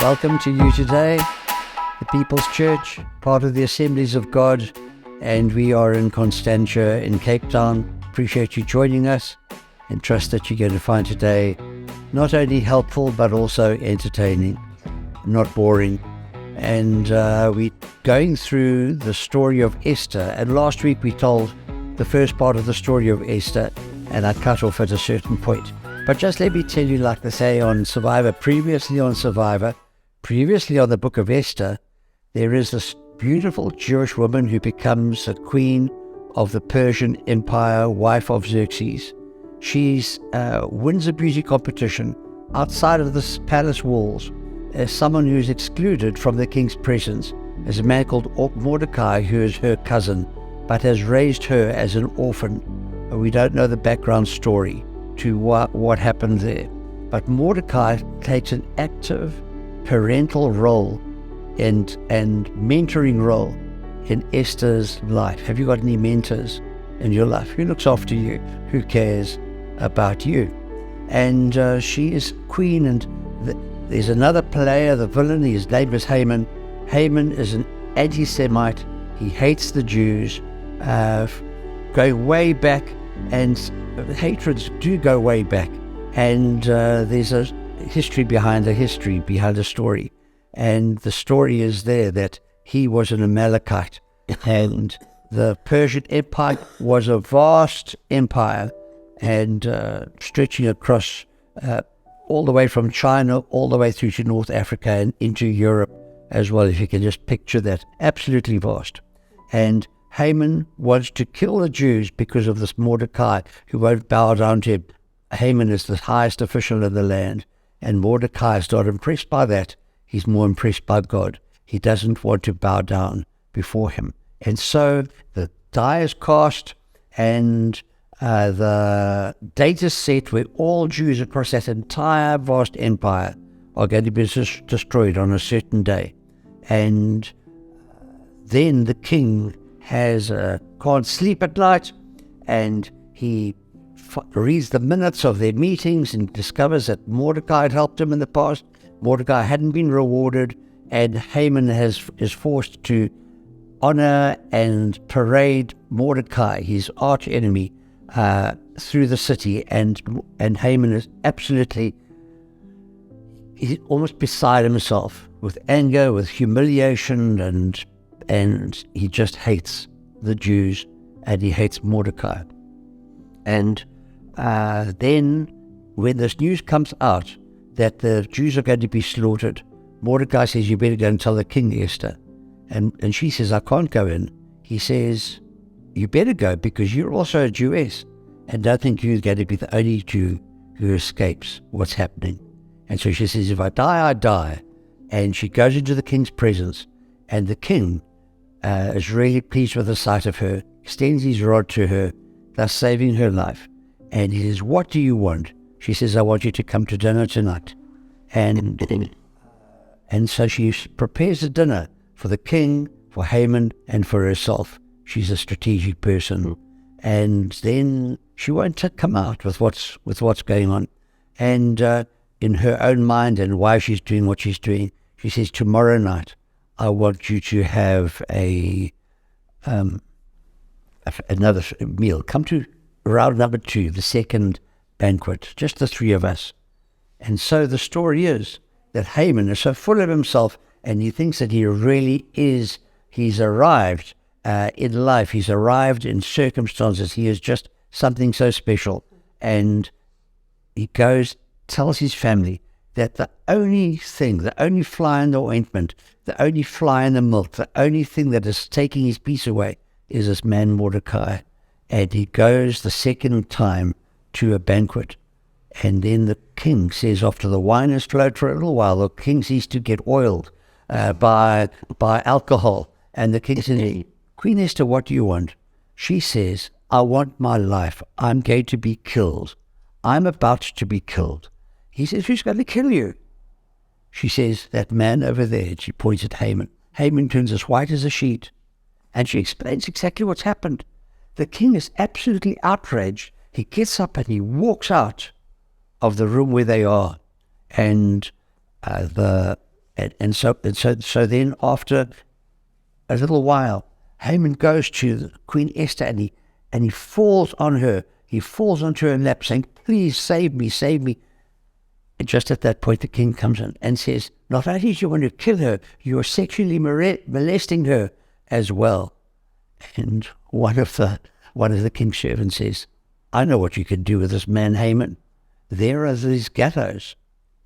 Welcome to you today, the People's Church, part of the Assemblies of God, and we are in Constantia in Cape Town. Appreciate you joining us and trust that you're going to find today not only helpful but also entertaining, not boring. And we're going through the story of Esther, and last week we told the first part of the story of Esther, and I cut off at a certain point. But just let me tell you, like they say on Survivor, previously on the book of Esther, there is this beautiful Jewish woman who becomes a queen of the Persian Empire, wife of Xerxes. She's wins a beauty competition outside of the palace walls as someone who's excluded from the king's presence. There's a man called Mordecai who is her cousin, but has raised her as an orphan. We don't know the background story to what happened there. But Mordecai takes an active parental role and mentoring role in Esther's life. Have you got any mentors in your life? Who looks after you? Who cares about you? And she is queen, and there's another player, the villain. His name is Haman. Haman is an anti-Semite. He hates the Jews, going way back, and hatreds do go way back. And there's a history behind a story. And the story is there that he was an Amalekite. And the Persian Empire was a vast empire, and stretching across all the way from China all the way through to North Africa and into Europe as well, if you can just picture that. Absolutely vast. And Haman wants to kill the Jews because of this Mordecai who won't bow down to him. Haman is the highest official in the land, and Mordecai is not impressed by that. He's more impressed by God. He doesn't want to bow down before him. And so the die is cast, and the date is set where all Jews across that entire vast empire are going to be destroyed on a certain day. And then the king can't sleep at night, and he reads the minutes of their meetings and discovers that Mordecai had helped him in the past. Mordecai hadn't been rewarded, and Haman is forced to honor and parade Mordecai, his arch enemy, through the city. And Haman is he's almost beside himself with anger, with humiliation, and he just hates the Jews, and he hates Mordecai. And then when this news comes out that the Jews are going to be slaughtered, Mordecai says, you better go and tell the king, Esther. And she says, I can't go in. He says, you better go, because you're also a Jewess, and don't think you're going to be the only Jew who escapes what's happening. And so she says, if I die, I die. And she goes into the king's presence, and the king is really pleased with the sight of her, extends his rod to her, thus saving her life. And he says, what do you want? She says, I want you to come to dinner tonight. And so she prepares a dinner for the king, for Haman, and for herself. She's a strategic person. And then she won't come out with what's going on. And in her own mind and why she's doing what she's doing, she says, tomorrow night, I want you to have another meal. Come to round number 2, the second banquet, just the 3 of us. And so the story is that Haman is so full of himself, and he thinks that he really is, he's arrived in life, he's arrived in circumstances, he is just something so special. And he goes, tells his family that the only fly in the ointment, the only fly in the milk, the only thing that is taking his peace away is this man Mordecai. And he goes the second time to a banquet. And then the king says, after the wine has flowed for a little while, the king sees to get oiled by alcohol. And the king says, Queen Esther, what do you want? She says, I want my life. I'm going to be killed. I'm about to be killed. He says, who's going to kill you? She says, that man over there. And she points at Haman. Haman turns as white as a sheet. And she explains exactly what's happened. The king is absolutely outraged. He gets up and he walks out of the room where they are. And the So then after a little while, Haman goes to Queen Esther and he falls on her. He falls onto her lap saying, please save me, save me. And just at that point, the king comes in and says, not only do you want to kill her, you are sexually molesting her as well. And one of the king's servants says, I know what you can do with this man Haman. There are these gallows.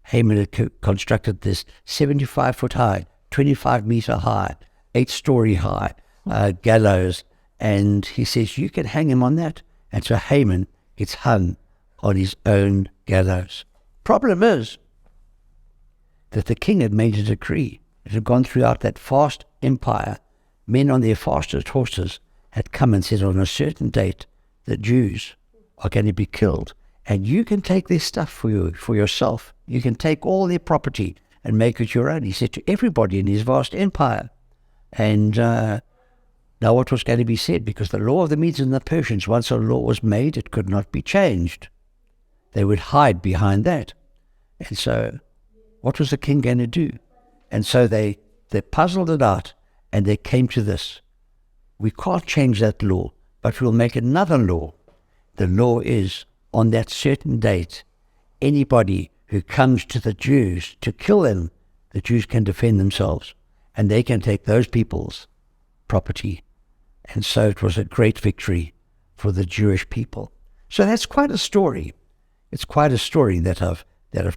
Haman had constructed this 75-foot high, 25-meter high, 8-story high gallows. And he says, you can hang him on that. And so Haman gets hung on his own gallows. Problem is that the king had made a decree. It had gone throughout that vast empire. Men on their fastest horses had come and said on a certain date, the Jews are going to be killed. And you can take their stuff for yourself. You can take all their property and make it your own. He said to everybody in his vast empire. And now what was going to be said? Because the law of the Medes and the Persians, once a law was made, it could not be changed. They would hide behind that. And so what was the king going to do? And so they puzzled it out, and they came to this. We can't change that law, but we'll make another law. The law is, on that certain date, anybody who comes to the Jews to kill them, the Jews can defend themselves, and they can take those people's property. And so it was a great victory for the Jewish people. So that's quite a story. It's quite a story that I've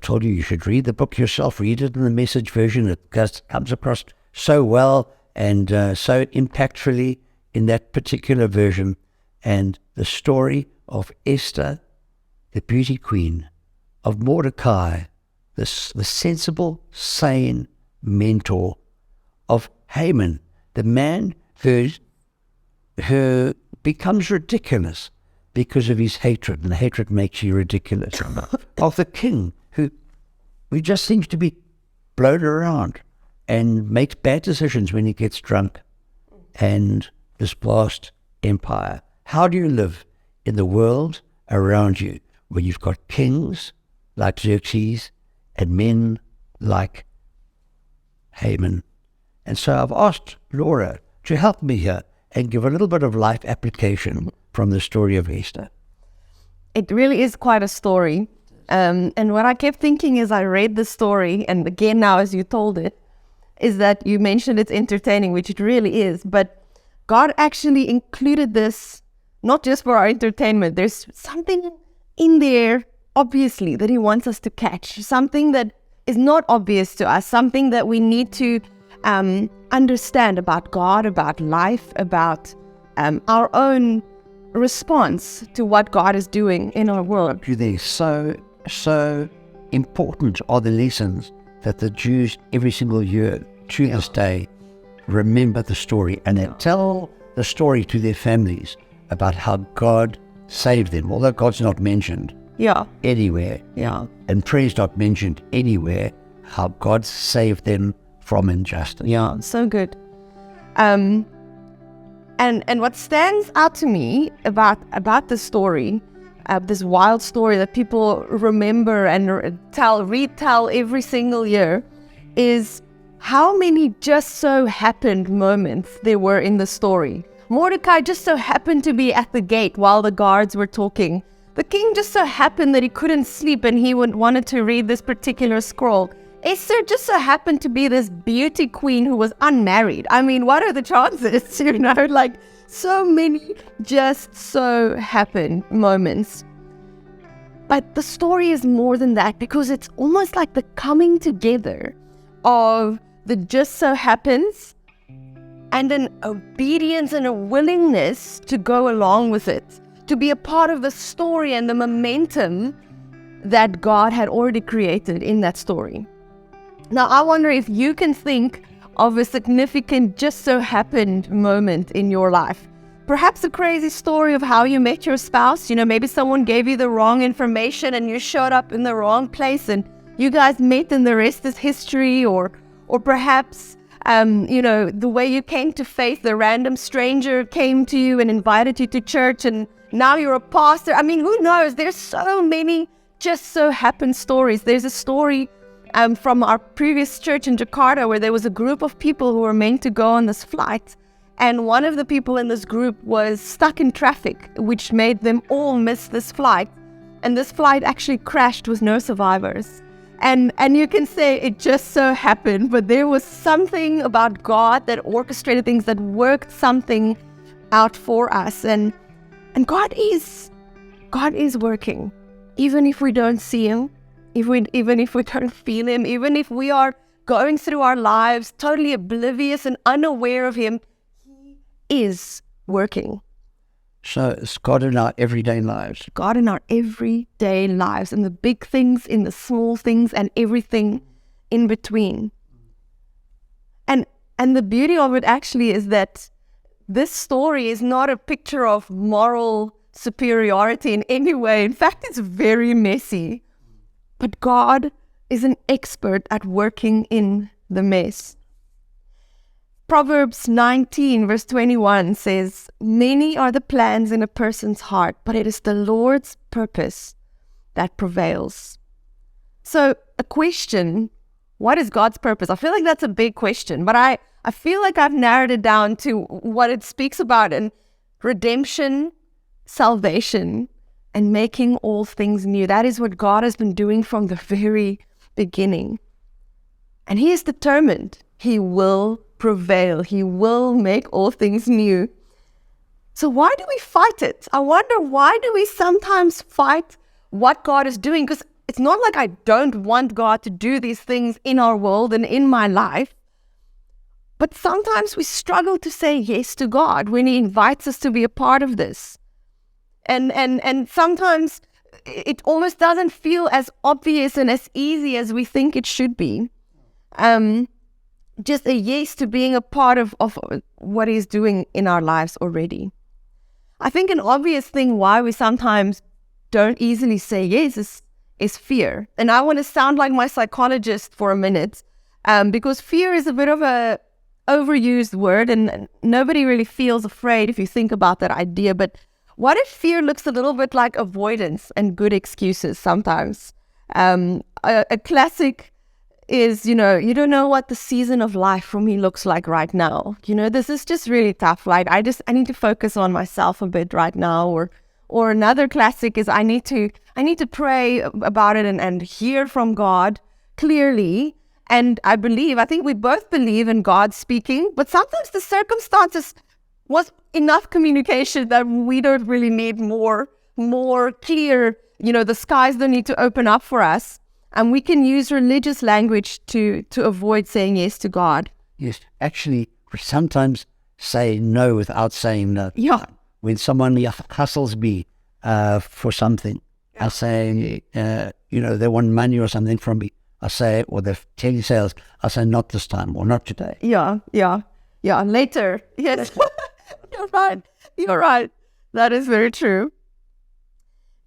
told you. You should read the book yourself. Read it in the Message version. It comes across so well and so impactfully in that particular version. And the story of Esther, the beauty queen, of Mordecai, the sensible, sane mentor, of Haman, the man who becomes ridiculous because of his hatred, and hatred makes you ridiculous, of the king who just seems to be blown around and makes bad decisions when he gets drunk, and this vast empire. How do you live in the world around you where you've got kings like Xerxes and men like Haman? And so I've asked Laura to help me here and give a little bit of life application from the story of Esther. It really is quite a story. And what I kept thinking as I read the story, and again now as you told it, is that you mentioned it's entertaining, which it really is, but God actually included this not just for our entertainment. There's something in there, obviously, that he wants us to catch, something that is not obvious to us, something that we need to understand about God, about life, about our own response to what God is doing in our world. They're so important are the lessons that the Jews every single year to this day remember the story, and they tell the story to their families about how God saved them, although God's not mentioned anywhere, and prayer's not mentioned anywhere, how God saved them from injustice. Yeah, so good. And what stands out to me about the story, this wild story that people remember and retell every single year, is how many just so happened moments there were in the story. Mordecai just so happened to be at the gate while the guards were talking. The king just so happened that he couldn't sleep and he wanted to read this particular scroll. Esther just so happened to be this beauty queen who was unmarried. I mean, what are the chances? Like so many just so happened moments. But the story is more than that, because it's almost like the coming together of the just so happens and an obedience and a willingness to go along with it, to be a part of the story and the momentum that God had already created in that story. Now, I wonder if you can think of a significant just so happened moment in your life. Perhaps a crazy story of how you met your spouse. Maybe someone gave you the wrong information and you showed up in the wrong place and you guys met and the rest is history. Or perhaps, the way you came to faith, the random stranger came to you and invited you to church and now you're a pastor. I mean, who knows? There's so many just so happened stories. There's a story from our previous church in Jakarta, where there was a group of people who were meant to go on this flight. And one of the people in this group was stuck in traffic, which made them all miss this flight. And this flight actually crashed with no survivors. And you can say it just so happened, but there was something about God that orchestrated things, that worked something out for us. And God is working, even if we don't see Him, even if we don't feel Him, even if we are going through our lives totally oblivious and unaware of Him. He is working. So it's God in our everyday lives. God in our everyday lives, in the big things, in the small things, and everything in between. And the beauty of it actually is that this story is not a picture of moral superiority in any way. In fact, it's very messy. But God is an expert at working in the mess. Proverbs 19 verse 21 says, "Many are the plans in a person's heart, but it is the Lord's purpose that prevails." So a question, what is God's purpose? I feel like that's a big question, but I feel like I've narrowed it down to what it speaks about in redemption, salvation, and making all things new. That is what God has been doing from the very beginning. And He is determined. He will prevail. He will make all things new. So why do we fight it? I wonder, why do we sometimes fight what God is doing? Because it's not like I don't want God to do these things in our world and in my life. But sometimes we struggle to say yes to God when He invites us to be a part of this. And sometimes it almost doesn't feel as obvious and as easy as we think it should be. Just a yes to being a part of what He's doing in our lives already. I think an obvious thing why we sometimes don't easily say yes is fear. And I want to sound like my psychologist for a minute, because fear is a bit of a overused word, and nobody really feels afraid if you think about that idea. But what if fear looks a little bit like avoidance and good excuses sometimes? A classic is, you don't know what the season of life for me looks like right now. This is just really tough. Like, I need to focus on myself a bit right now. Or another classic is I need to pray about it and hear from God clearly. And I think we both believe in God speaking, but sometimes the circumstances was enough communication that we don't really need more clear, the skies don't need to open up for us. And we can use religious language to avoid saying yes to God. Yes, actually, we sometimes say no without saying no. Yeah. When someone hustles me for something, I say, they want money or something from me. I say, or the telesales, I say, not this time or not today. Yeah, later. Yes, you're right. That is very true.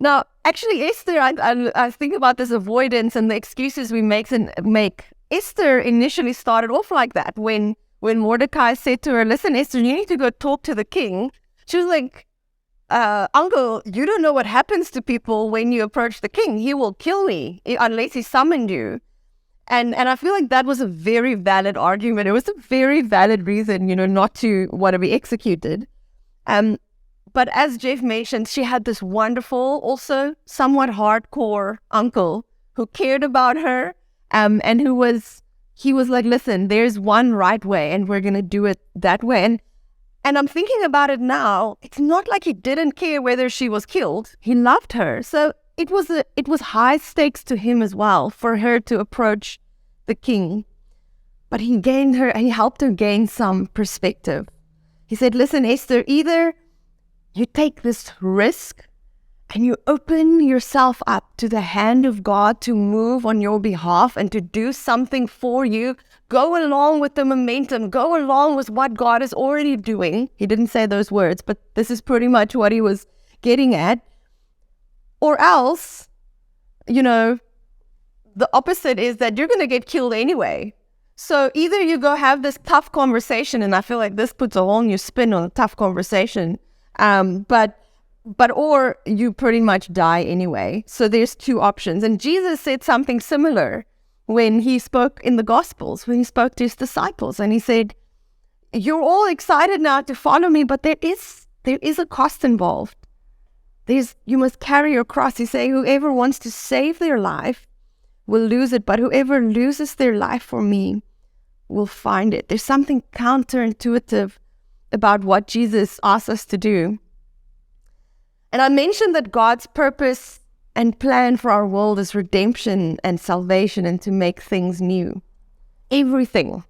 Now, actually, Esther, I think about this avoidance and the excuses we make. Esther initially started off like that. When Mordecai said to her, "Listen, Esther, you need to go talk to the king," she was like, "Uncle, you don't know what happens to people when you approach the king. He will kill me unless he summoned you." And I feel like that was a very valid argument. It was a very valid reason, not to want to be executed. But as Jeff mentioned, she had this wonderful, also somewhat hardcore uncle who cared about her, and he was like, "Listen, there's one right way, and we're going to do it that way." And I'm thinking about it now. It's not like he didn't care whether she was killed. He loved her. So it was high stakes to him as well for her to approach the king. But he helped her gain some perspective. He said, "Listen, Esther, either you take this risk and you open yourself up to the hand of God to move on your behalf and to do something for you. Go along with the momentum. Go along with what God is already doing." He didn't say those words, but this is pretty much what he was getting at. Or else, the opposite is that you're going to get killed anyway. So either you go have this tough conversation, and I feel like this puts a whole new spin on a tough conversation, or you pretty much die anyway. So there's two options. And Jesus said something similar when he spoke in the Gospels, when he spoke to his disciples, and he said, you're all excited now to follow me, but there is a cost involved. You must carry your cross. He's saying, whoever wants to save their life will lose it, but whoever loses their life for me will find it. There's something counterintuitive about what Jesus asks us to do. And I mentioned that God's purpose and plan for our world is redemption and salvation and to make things new. Everything.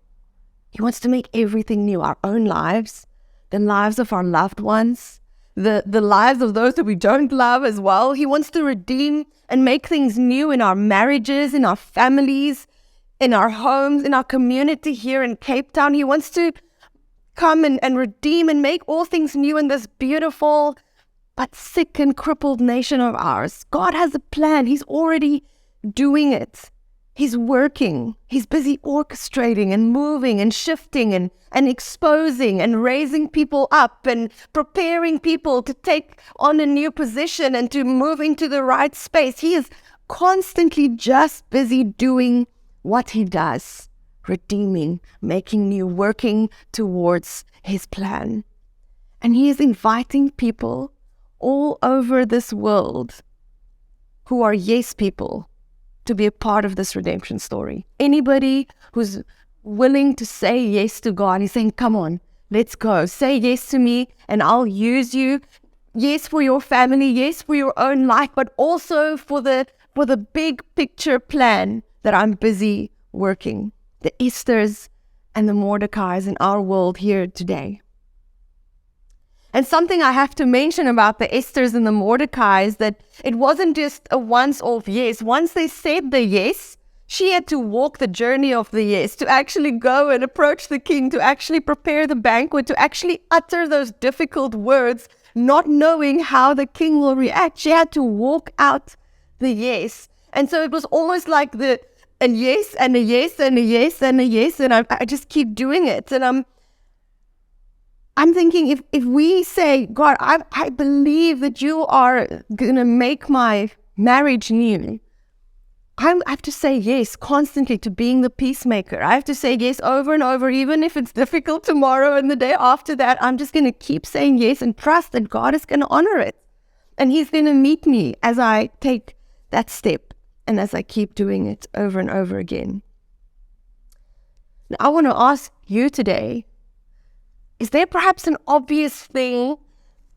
He wants to make everything new. Our own lives, the lives of our loved ones, the lives of those that we don't love as well. He wants to redeem and make things new in our marriages, in our families, in our homes, in our community here in Cape Town. He wants to come and redeem and make all things new in this beautiful but sick and crippled nation of ours. God has a plan. He's already doing it. He's working. He's busy orchestrating and moving and shifting and exposing and raising people up and preparing people to take on a new position and to move into the right space. He is constantly just busy doing what he does, redeeming, making new, working towards his plan. And he is inviting people all over this world who are yes people to be a part of this redemption story. Anybody who's willing to say yes to God, he's saying, come on, let's go. Say yes to me and I'll use you. Yes for your family, yes for your own life, but also for the big picture plan that I'm busy working. The Esthers and the Mordecais in our world here today. And something I have to mention about the Esthers and the Mordecais, that it wasn't just a once-off yes. Once they said the yes, she had to walk the journey of the yes, to actually go and approach the king, to actually prepare the banquet, to actually utter those difficult words, not knowing how the king will react. She had to walk out the yes. And so it was almost like a yes and a yes and a yes and a yes, and I just keep doing it. And I'm thinking, if we say, God, I believe that you are going to make my marriage new, I have to say yes constantly to being the peacemaker. I have to say yes over and over, even if it's difficult tomorrow and the day after that. I'm just going to keep saying yes and trust that God is going to honor it. And he's going to meet me as I take that step and as I keep doing it over and over again. Now, I want to ask you today, is there perhaps an obvious thing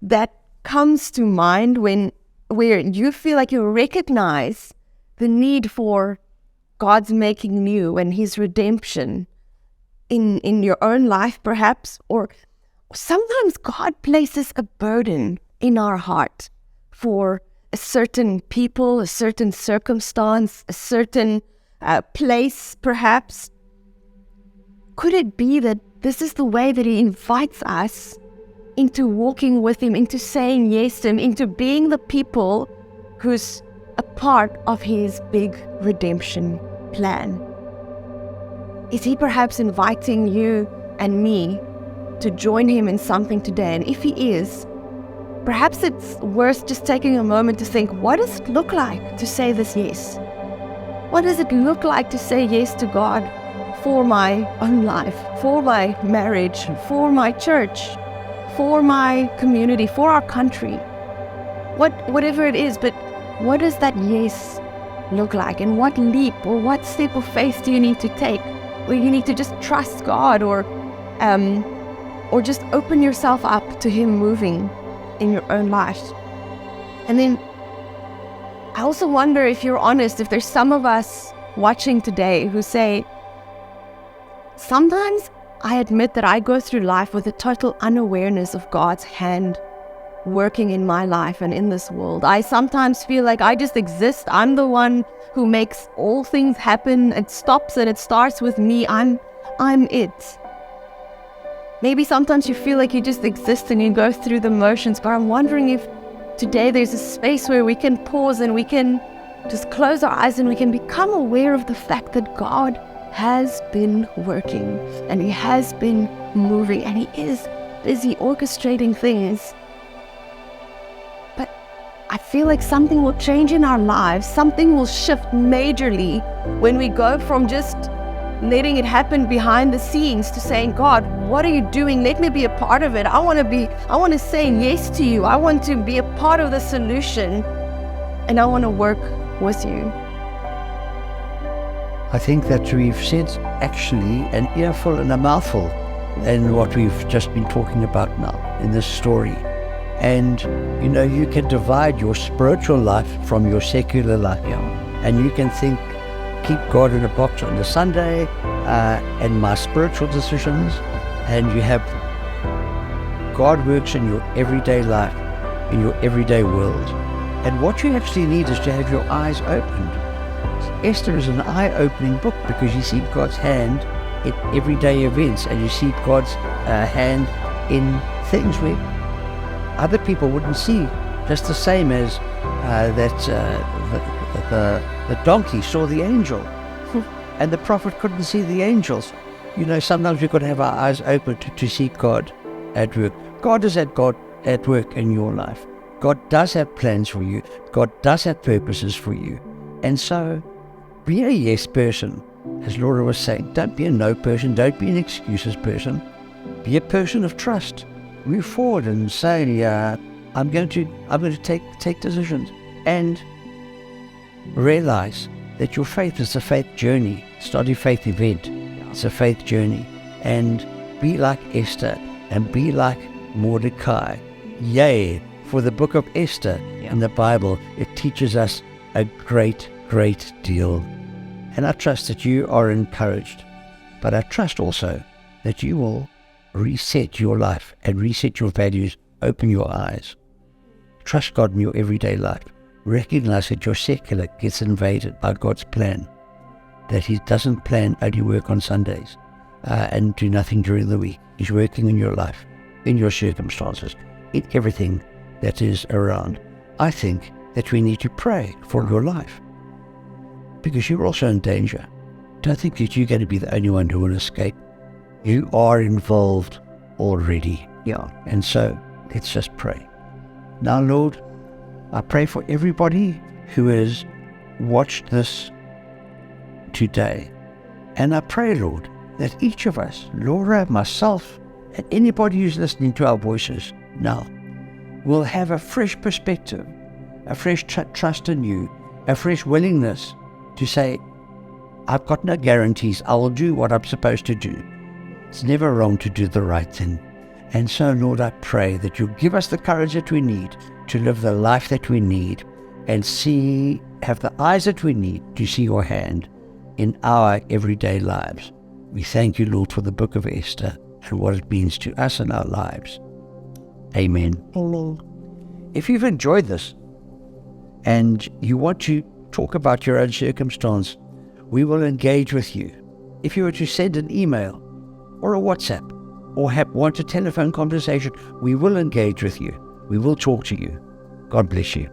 that comes to mind where you feel like you recognize the need for God's making new and his redemption in your own life perhaps? Or sometimes God places a burden in our heart for a certain people, a certain circumstance, a certain place perhaps. Could it be that this is the way that he invites us into walking with him, into saying yes to him, into being the people who's a part of his big redemption plan? Is he perhaps inviting you and me to join him in something today? And if he is, perhaps it's worth just taking a moment to think, what does it look like to say this yes? What does it look like to say yes to God for my own life, for my marriage, for my church, for my community, for our country? Whatever it is, but what does that yes look like? And what leap or what step of faith do you need to take? Where you need to just trust God or just open yourself up to him moving in your own life. And then I also wonder, if you're honest, if there's some of us watching today who say, sometimes I admit that I go through life with a total unawareness of God's hand working in my life and in this world. I sometimes feel like I just exist. I'm the one who makes all things happen. It stops and it starts with me. I'm it. Maybe sometimes you feel like you just exist and you go through the motions, but I'm wondering if today there's a space where we can pause and we can just close our eyes and we can become aware of the fact that God has been working and he has been moving and he is busy orchestrating things. But I feel like something will change in our lives. Something will shift majorly when we go from just letting it happen behind the scenes to saying, God, what are you doing? Let me be a part of it. I want to say yes to you. I want to be a part of the solution, and I want to work with you. I think that we've said actually an earful and a mouthful in what we've just been talking about now in this story. And you can divide your spiritual life from your secular life. And you can think, keep God in a box on the Sunday and my spiritual decisions, and you have God works in your everyday life, in your everyday world. And what you actually need is to have your eyes opened. Esther is an eye-opening book because you see God's hand in everyday events, and you see God's hand in things where other people wouldn't see, just the same as the donkey saw the angel and the prophet couldn't see the angels. Sometimes we've got to have our eyes open to see God at work. God is at work in your life. God does have plans for you. God does have purposes for you. And so be a yes person. As Laura was saying, don't be a no person. Don't be an excuses person. Be a person of trust. Move forward and say, I'm going to take decisions, and realize that your faith is a faith journey. It's not a faith event. It's a faith journey. And be like Esther and be like Mordecai. Yea, for the book of Esther in the Bible, it teaches us a great, great deal. And I trust that you are encouraged, but I trust also that you will reset your life and reset your values, open your eyes. Trust God in your everyday life. Recognize that your secular gets invaded by God's plan, that He doesn't plan only work on Sundays and do nothing during the week. He's working in your life, in your circumstances, in everything that is around. I think that we need to pray for your life because you're also in danger. Don't think that you're going to be the only one who will escape. You are involved already. And so let's just pray. Now, Lord, I pray for everybody who has watched this today. And I pray, Lord, that each of us, Laura, myself, and anybody who's listening to our voices now, will have a fresh perspective, a fresh trust in you, a fresh willingness to say, I've got no guarantees. I will do what I'm supposed to do. It's never wrong to do the right thing. And so, Lord, I pray that you'll give us the courage that we need to live the life that we need and have the eyes that we need to see your hand in our everyday lives. We thank you, Lord, for the book of Esther and what it means to us in our lives. Amen. Amen. If you've enjoyed this and you want to talk about your own circumstance, we will engage with you. If you were to send an email or a WhatsApp or want a telephone conversation, we will engage with you. We will talk to you. God bless you.